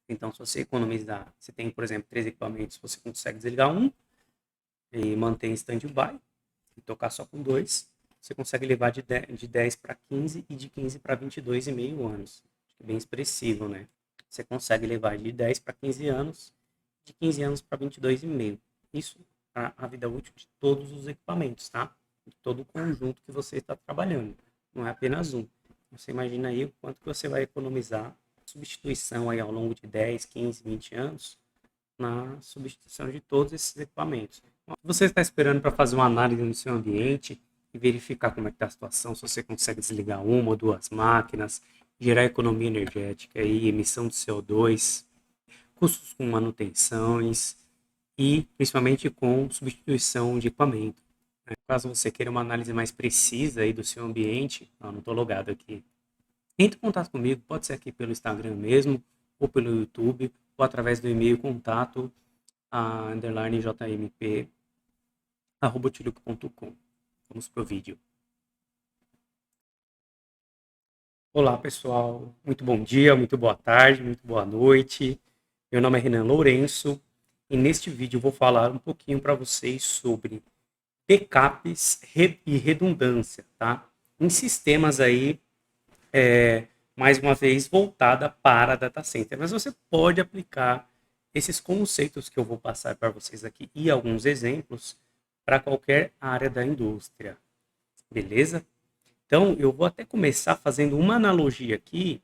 Então, se você economizar, você tem, por exemplo, 3 equipamentos, você consegue desligar um e manter em stand-by e tocar só com dois, você consegue levar de 10 para 15 e de 15 para 22,5 anos. Bem expressivo, né? Você consegue levar de 10 para 15 anos, de 15 anos para 22,5. Isso a vida útil de todos os equipamentos, tá? De todo o conjunto que você está trabalhando. Não é apenas um. Você imagina aí o quanto que você vai economizar substituição aí ao longo de 10, 15, 20 anos na substituição de todos esses equipamentos. Você está esperando para fazer uma análise no seu ambiente e verificar como é que está a situação, se você consegue desligar uma ou duas máquinas, gerar economia energética e emissão de CO2, custos com manutenções e principalmente com substituição de equipamento. Caso você queira uma análise mais precisa aí do seu ambiente, não estou logado aqui. Entre em contato comigo, pode ser aqui pelo Instagram mesmo, ou pelo YouTube, ou através do e-mail contato _jmp@tilico.com. Vamos pro vídeo. Olá, pessoal. Muito bom dia, muito boa tarde, muito boa noite. Meu nome é Renan Lourenço e neste vídeo eu vou falar um pouquinho para vocês sobre backups e redundância, tá? Em sistemas aí, mais uma vez, voltada para data center. Mas você pode aplicar esses conceitos que eu vou passar para vocês aqui e alguns exemplos para qualquer área da indústria. Beleza? Então, eu vou até começar fazendo uma analogia aqui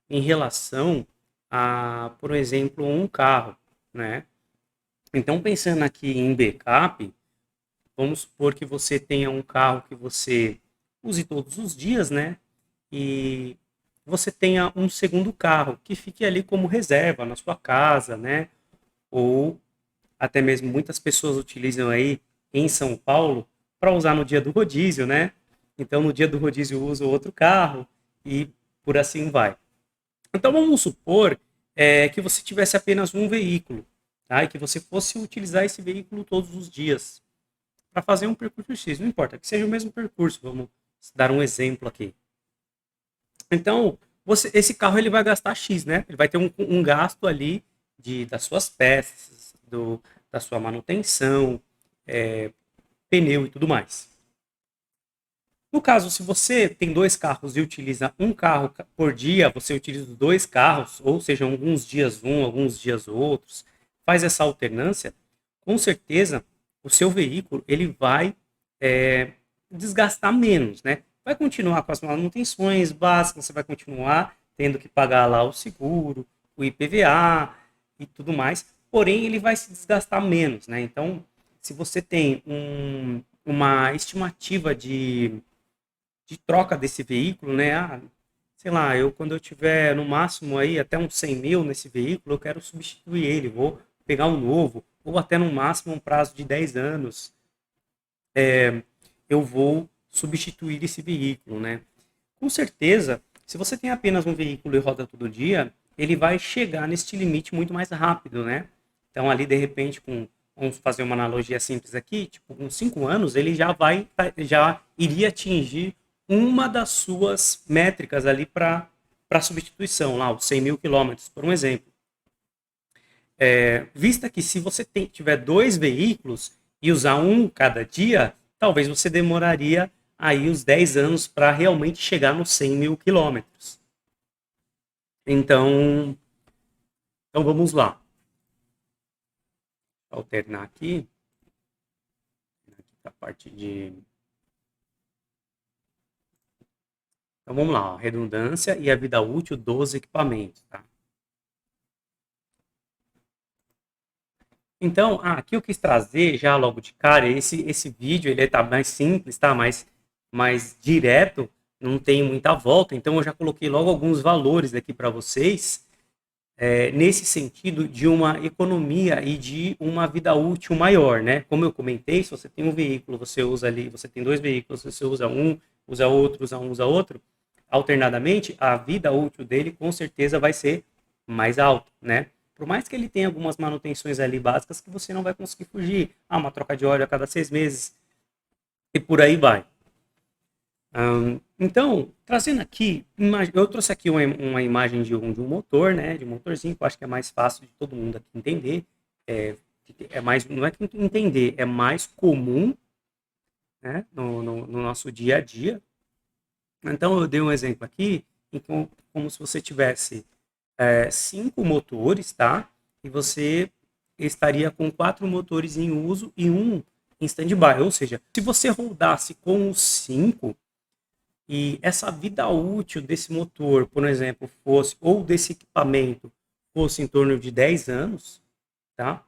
em relação a, por exemplo, um carro, né? Então, pensando aqui em backup, vamos supor que você tenha um carro que você use todos os dias, né? E você tenha um segundo carro que fique ali como reserva na sua casa, né? Ou até mesmo muitas pessoas utilizam aí em São Paulo para usar no dia do rodízio, né? Então, no dia do rodízio, usa outro carro e por assim vai. Então, vamos supor que você tivesse apenas um veículo, tá? E que você fosse utilizar esse veículo todos os dias para fazer um percurso X. Não importa, que seja o mesmo percurso. Vamos dar um exemplo aqui. Então, esse carro ele vai gastar X, né? Ele vai ter um gasto ali das suas peças, da sua manutenção, pneu e tudo mais. No caso, se você tem dois carros e utiliza um carro por dia, você utiliza dois carros, ou seja, alguns dias um, alguns dias outros, faz essa alternância, com certeza o seu veículo ele vai desgastar menos, né? Vai continuar com as manutenções básicas, você vai continuar tendo que pagar lá o seguro, o IPVA e tudo mais, porém ele vai se desgastar menos, né? Então, se você tem uma estimativa de troca desse veículo, né? Sei lá, quando eu tiver no máximo aí até uns 100 mil nesse veículo, eu quero substituir ele, vou pegar um novo, ou até no máximo um prazo de 10 anos, eu vou substituir esse veículo, né? Com certeza, se você tem apenas um veículo e roda todo dia, ele vai chegar neste limite muito mais rápido, né? Então ali de repente vamos fazer uma analogia simples aqui, tipo com 5 anos ele já iria atingir uma das suas métricas ali para substituição, lá os 100 mil quilômetros, por um exemplo. Vista que se você tiver dois veículos e usar um cada dia, talvez você demoraria aí os 10 anos para realmente chegar nos 100 mil quilômetros. Então vamos lá. Vou alternar aqui a parte de... Então vamos lá, ó, redundância e a vida útil dos equipamentos, tá? Então, aqui eu quis trazer já logo de cara, esse vídeo ele tá mais simples, tá? Mais direto, não tem muita volta, então eu já coloquei logo alguns valores aqui para vocês, nesse sentido de uma economia e de uma vida útil maior, né? Como eu comentei, se você tem um veículo, você usa ali, você tem dois veículos, você usa um, usa outro, usa outro, alternadamente, a vida útil dele com certeza vai ser mais alta, né? Por mais que ele tenha algumas manutenções ali básicas que você não vai conseguir fugir. Uma troca de óleo a cada 6 meses e por aí vai. Então, trazendo aqui, eu trouxe aqui uma imagem de um motor, né, de um motorzinho, que eu acho que é mais fácil de todo mundo aqui entender. É, não é que entender, é mais comum, né, no nosso dia a dia. Então, eu dei um exemplo aqui, como se você tivesse 5 motores, tá? E você estaria com 4 motores em uso e um em stand-by. Ou seja, se você rodasse com os 5 e essa vida útil desse motor, por exemplo, fosse, ou desse equipamento, fosse em torno de 10 anos, tá?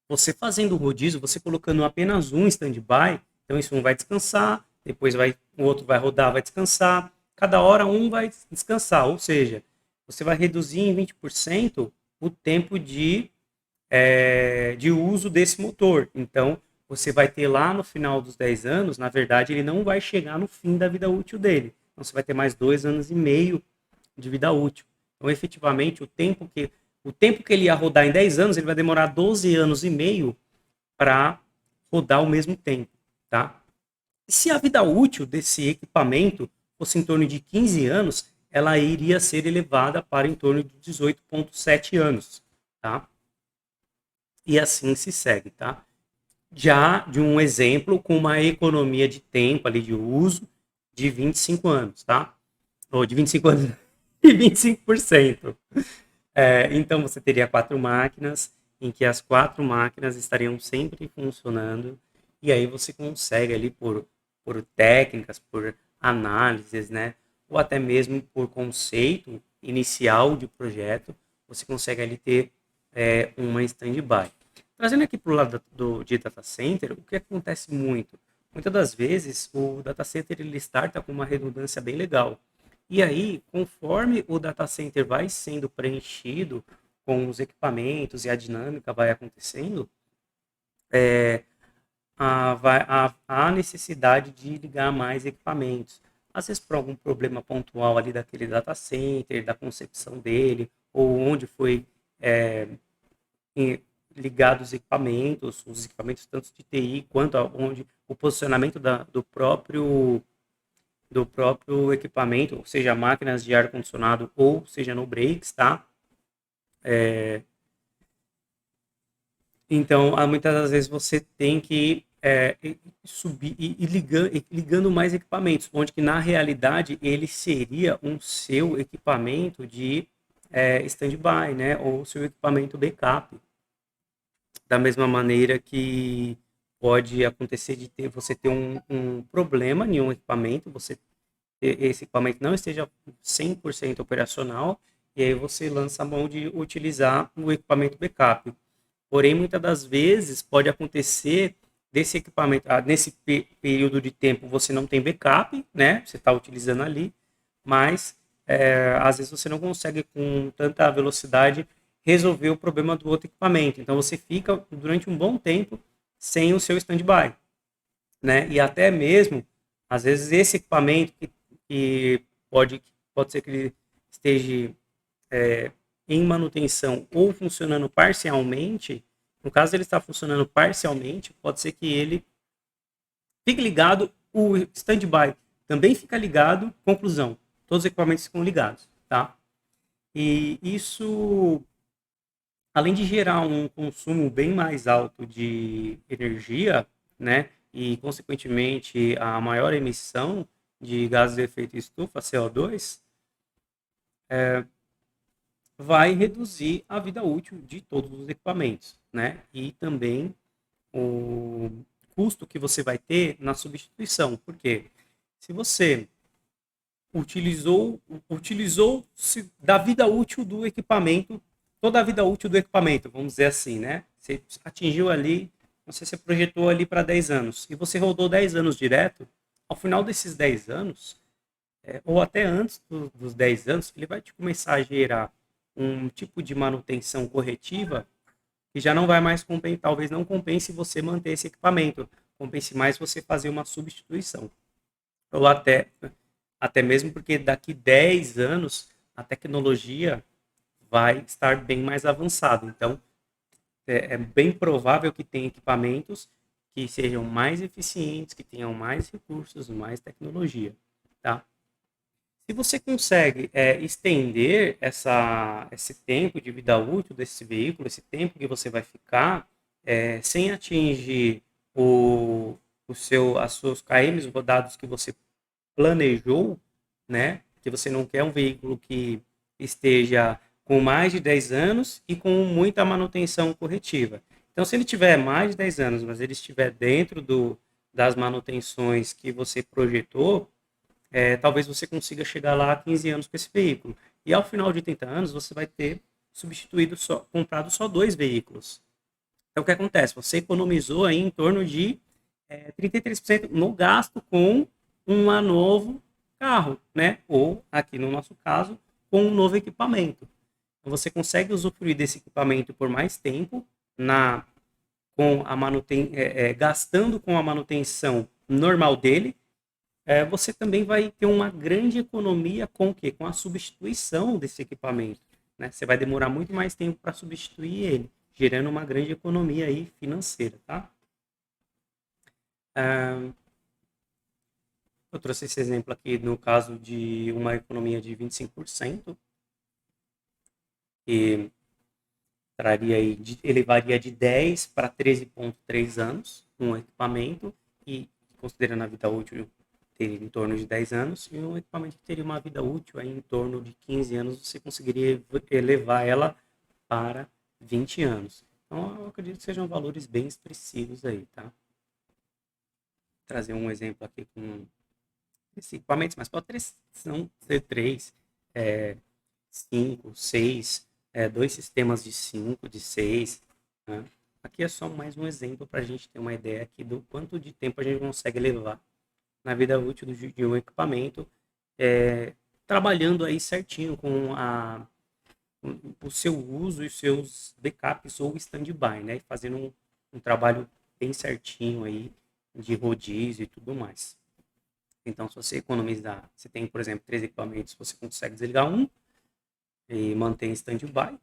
Você fazendo o rodízio, você colocando apenas um em stand-by, então isso um vai descansar, depois o outro vai rodar, vai descansar, cada hora um vai descansar, ou seja, você vai reduzir em 20% o tempo de uso desse motor. Então, você vai ter lá no final dos 10 anos, na verdade, ele não vai chegar no fim da vida útil dele. Então, você vai ter mais 2 anos e meio de vida útil. Então, efetivamente, o tempo que ele ia rodar em 10 anos, ele vai demorar 12 anos e meio para rodar ao mesmo tempo, tá? E se a vida útil desse equipamento fosse em torno de 15 anos, ela iria ser elevada para em torno de 18,7 anos, tá? E assim se segue, tá? Já de um exemplo com uma economia de tempo ali de uso de 25 anos, tá? Ou de 25 anos e 25%. Então você teria 4 máquinas, em que as 4 máquinas estariam sempre funcionando, e aí você consegue ali por técnicas, por análises, né? Ou até mesmo por conceito inicial de projeto, você consegue ali ter uma stand-by. Trazendo aqui para o lado de data center, o que acontece muito? Muitas das vezes o data center ele starta com uma redundância bem legal. E aí, conforme o data center vai sendo preenchido com os equipamentos e a dinâmica vai acontecendo, há necessidade de ligar mais equipamentos. Às vezes por algum problema pontual ali daquele data center, da concepção dele, ou onde foi é, em- ligado os equipamentos tanto de TI quanto onde o posicionamento do próprio equipamento, seja máquinas de ar-condicionado ou seja no breaks, tá? Então, muitas das vezes você tem que subir e ligando mais equipamentos, onde que na realidade ele seria um seu equipamento de stand-by, né? Ou seu equipamento backup. Da mesma maneira que pode acontecer de você ter um problema em um equipamento, esse equipamento não esteja 100% operacional, e aí você lança a mão de utilizar o equipamento backup. Porém, muitas das vezes pode acontecer desse equipamento, nesse período de tempo você não tem backup, né? Você está utilizando ali, mas às vezes você não consegue com tanta velocidade resolver o problema do outro equipamento. Então você fica durante um bom tempo sem o seu standby, né? E até mesmo, às vezes, esse equipamento que pode ser que ele esteja em manutenção ou funcionando parcialmente, no caso ele está funcionando parcialmente, pode ser que ele fique ligado, o standby também fica ligado, conclusão, todos os equipamentos ficam ligados, tá? E isso, além de gerar um consumo bem mais alto de energia, né, e consequentemente a maior emissão de gases de efeito estufa, CO2, vai reduzir a vida útil de todos os equipamentos, né? E também o custo que você vai ter na substituição. Porque se você utilizou da vida útil do equipamento, toda a vida útil do equipamento, vamos dizer assim, né? Você atingiu ali, não sei se você projetou ali para 10 anos, e você rodou 10 anos direto, ao final desses 10 anos, ou até antes dos 10 anos, ele vai te começar a gerar um tipo de manutenção corretiva que já não vai mais compensar, talvez não compense você manter esse equipamento, compense mais você fazer uma substituição. Ou até mesmo porque daqui 10 anos a tecnologia vai estar bem mais avançada. Então, é bem provável que tenha equipamentos que sejam mais eficientes, que tenham mais recursos, mais tecnologia. tá? Se você consegue estender esse tempo de vida útil desse veículo, esse tempo que você vai ficar, sem atingir as seus km rodados que você planejou, né? Que você não quer um veículo que esteja com mais de 10 anos e com muita manutenção corretiva. Então, se ele tiver mais de 10 anos, mas ele estiver dentro das manutenções que você projetou, talvez você consiga chegar lá a 15 anos com esse veículo. E ao final de 80 anos, você vai ter comprado só dois veículos. Então, o que acontece? Você economizou aí em torno de 33% no gasto com um novo carro, né? Ou, aqui no nosso caso, com um novo equipamento. Então, você consegue usufruir desse equipamento por mais tempo, gastando com a manutenção normal dele. Você também vai ter uma grande economia com o quê? Com a substituição desse equipamento. Né? Você vai demorar muito mais tempo para substituir ele, gerando uma grande economia aí financeira, tá? Eu trouxe esse exemplo aqui no caso de uma economia de 25%, que elevaria de 10 para 13,3 anos um equipamento, e considerando a vida útil teria em torno de 10 anos, e um equipamento que teria uma vida útil aí em torno de 15 anos, você conseguiria elevar ela para 20 anos. Então, eu acredito que sejam valores bem expressivos aí, tá? Vou trazer um exemplo aqui com esses equipamentos, mas pode ser 3, 5, 6, dois sistemas de 5, de 6. Né? Aqui é só mais um exemplo para a gente ter uma ideia aqui do quanto de tempo a gente consegue levar na vida útil de um equipamento, trabalhando aí certinho com o seu uso e os seus backups ou stand-by, né? Fazendo um trabalho bem certinho aí de rodízio e tudo mais. Então, se você economizar, você tem, por exemplo, 3 equipamentos, você consegue desligar um e manter em stand-by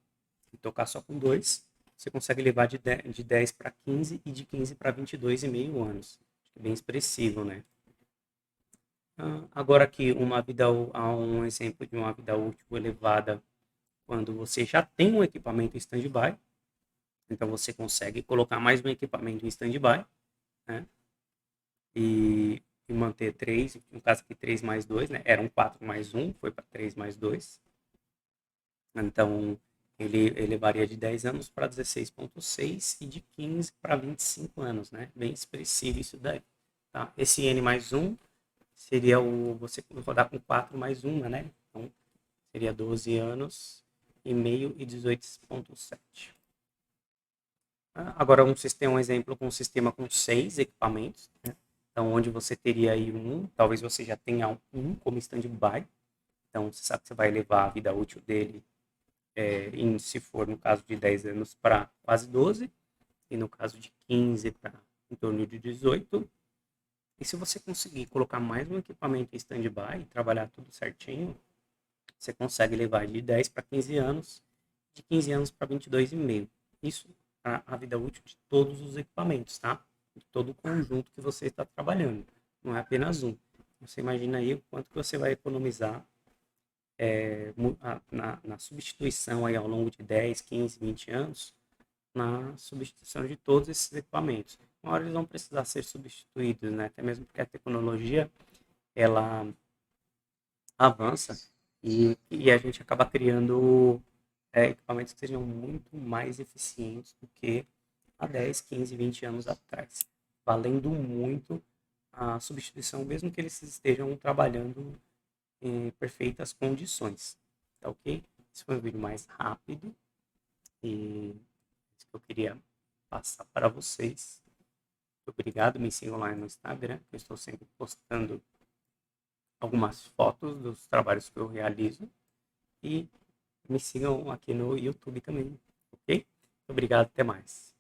e tocar só com 2. Você consegue levar de 10 para 15 e de 15 para 22,5 anos. Bem expressivo, né? Agora aqui, um exemplo de uma vida útil elevada, quando você já tem um equipamento em stand-by, então você consegue colocar mais um equipamento em stand-by, né? E manter 3, no caso aqui 3 mais 2, né? Era um 4 mais 1, foi para 3 mais 2. Então, ele varia de 10 anos para 16,6 e de 15 para 25 anos, né? Bem expressivo isso daí. Tá? Esse N mais 1 seria você rodar com 4 mais 1, né? Então, seria 12 anos e meio e 18,7. Agora, um exemplo com um sistema com 6 equipamentos, né? Então, onde você teria aí talvez você já tenha um como stand-by. Então, você sabe que você vai levar a vida útil dele, se for no caso de 10 anos, para quase 12, e no caso de 15 para em torno de 18. E se você conseguir colocar mais um equipamento em stand-by e trabalhar tudo certinho, você consegue levar de 10 para 15 anos, de 15 anos para 22,5. Isso é a vida útil de todos os equipamentos, tá? De todo o conjunto que você está trabalhando. Não é apenas um. Você imagina aí o quanto que você vai economizar na substituição aí ao longo de 10, 15, 20 anos, na substituição de todos esses equipamentos. Uma hora eles vão precisar ser substituídos, né? Até mesmo porque a tecnologia ela avança e a gente acaba criando equipamentos que sejam muito mais eficientes do que há 10, 15, 20 anos atrás, valendo muito a substituição, mesmo que eles estejam trabalhando em perfeitas condições. Tá ok? Esse foi um vídeo mais rápido e isso que eu queria passar para vocês. Muito obrigado, me sigam lá no Instagram, que eu estou sempre postando algumas fotos dos trabalhos que eu realizo, e me sigam aqui no YouTube também, ok? Obrigado, até mais.